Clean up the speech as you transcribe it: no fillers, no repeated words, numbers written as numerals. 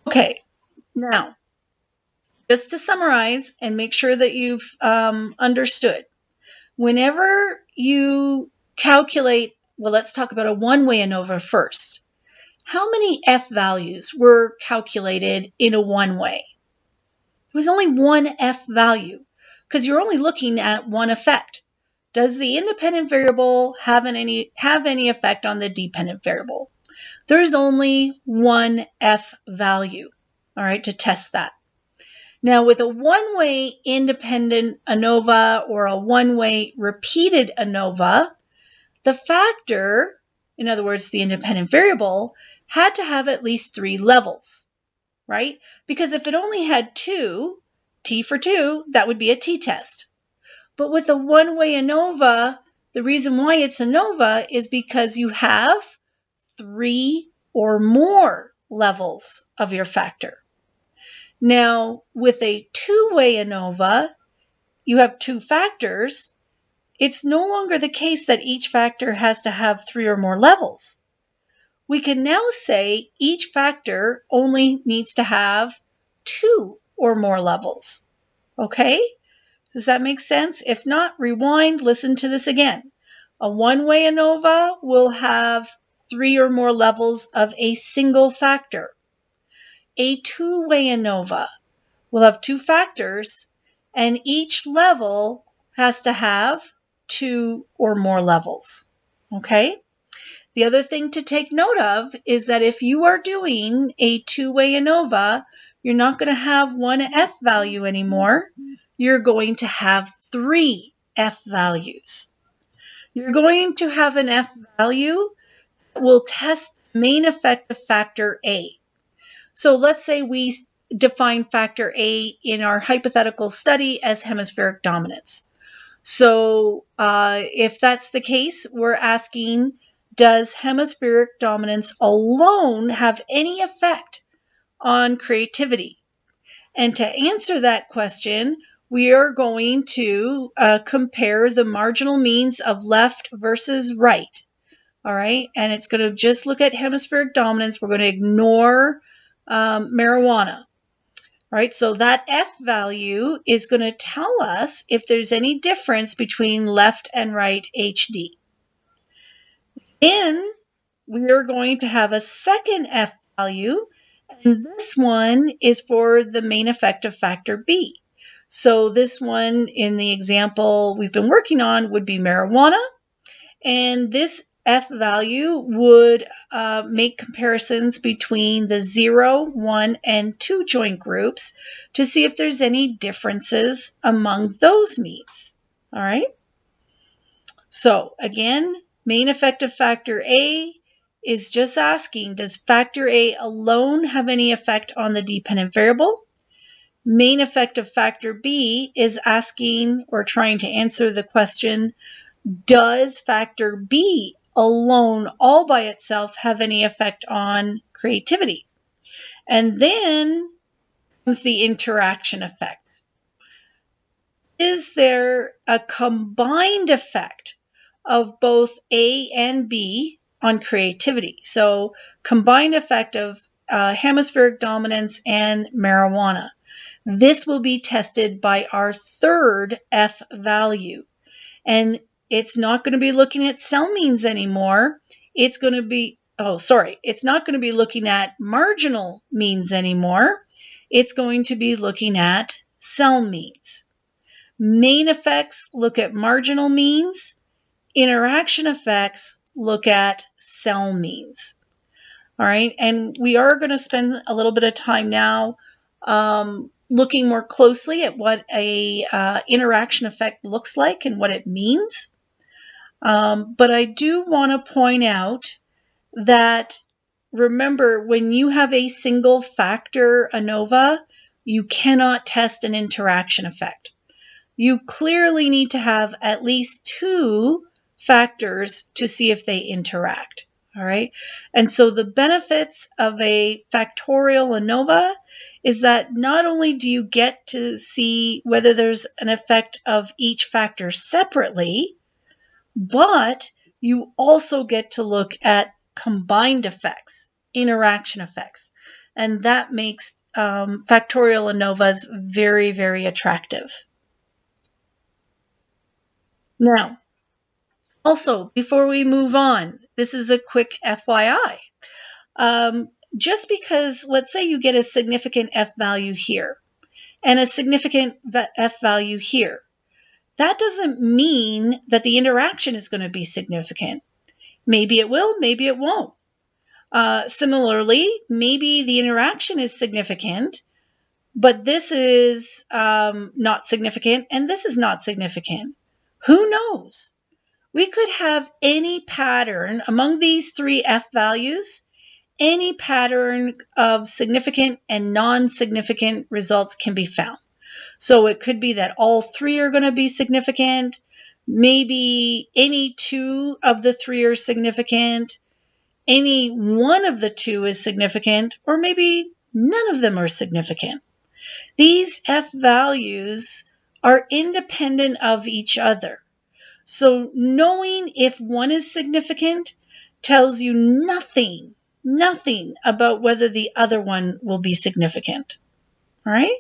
Okay, now, just to summarize and make sure that you've understood, whenever you calculate, well, let's talk about a one-way ANOVA first. How many F values were calculated in a one-way? There was only one F value because you're only looking at one effect. Does the independent variable have any effect on the dependent variable? There's only one F value, all right, to test that. Now, with a one-way independent ANOVA or a one-way repeated ANOVA, the factor, in other words, the independent variable, had to have at least 3 levels, right? Because if it only had 2, T for 2, that would be a t-test. But with a one-way ANOVA, the reason why it's ANOVA is because you have 3 or more levels of your factor. Now, with a two-way ANOVA, you have 2 factors. It's no longer the case that each factor has to have 3 or more levels. We can now say each factor only needs to have 2 or more levels. Okay? Does that make sense? If not, rewind, listen to this again. A one-way ANOVA will have 3 or more levels of a single factor. A two-way ANOVA will have 2 factors, and each level has to have 2 or more levels. Okay? The other thing to take note of is that if you are doing a two-way ANOVA, you're not going to have one F value anymore. You're going to have 3 F values. You're going to have an F value that will test the main effective factor A. So let's say we define factor A in our hypothetical study as hemispheric dominance. So if that's the case, we're asking, does hemispheric dominance alone have any effect on creativity? And to answer that question, we are going to compare the marginal means of left versus right. All right, and it's going to just look at hemispheric dominance. We're going to ignore marijuana. All right, so that F value is going to tell us if there's any difference between left and right HD. Then we are going to have a second F value, and this one is for the main effective factor B. So this one in the example we've been working on would be marijuana, and this F value would make comparisons between the 0, 1, and 2 joint groups to see if there's any differences among those means. All right? So again, main effective factor A is just asking, does factor A alone have any effect on the dependent variable? Main effective factor B is asking or trying to answer the question, does factor B alone, all by itself, have any effect on creativity? And then comes the interaction effect. Is there a combined effect of both A and B on creativity? So combined effect of hemispheric dominance and marijuana. This will be tested by our third F value. And it's not going to be looking at cell means anymore. It's going to be, it's not going to be looking at marginal means anymore. It's going to be looking at cell means. Main effects look at marginal means. Interaction effects look at cell means. All right, and we are going to spend a little bit of time now looking more closely at what a interaction effect looks like and what it means. But I do want to point out that, remember, when you have a single factor ANOVA, you cannot test an interaction effect. You clearly need to have at least 2 factors to see if they interact. All right. And so the benefits of a factorial ANOVA is that not only do you get to see whether there's an effect of each factor separately, but you also get to look at combined effects, interaction effects. and that makes factorial ANOVAs very, very attractive. Now, also, before we move on, this is a quick FYI. Just because, let's say you get a significant F value here and a significant F value here, that doesn't mean that the interaction is going to be significant. Maybe it will, maybe it won't. Similarly, maybe the interaction is significant, but this is not significant and this is not significant. Who knows? We could have any pattern among these three F values, any pattern of significant and non-significant results can be found. So it could be that all three are going to be significant. Maybe any two of the three are significant. Any one of the two is significant, or maybe none of them are significant. These F values are independent of each other. So knowing if one is significant tells you nothing about whether the other one will be significant. All right?